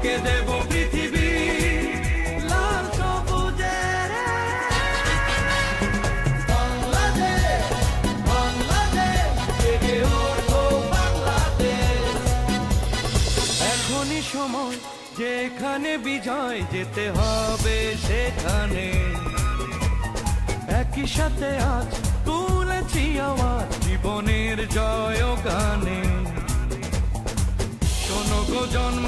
তোকে দেব পৃথিবী লাল সবুজের। বাংলাদেশ বাংলাদেশ জেগে ওঠো বাংলাদেশ। এখনই সময় যেখানে বিজয়, যেতে হবে সেখানে। একই সাথে আজ তুলেছি আওয়াজ জীবনের জয় গানে। শোনো গো জন্ম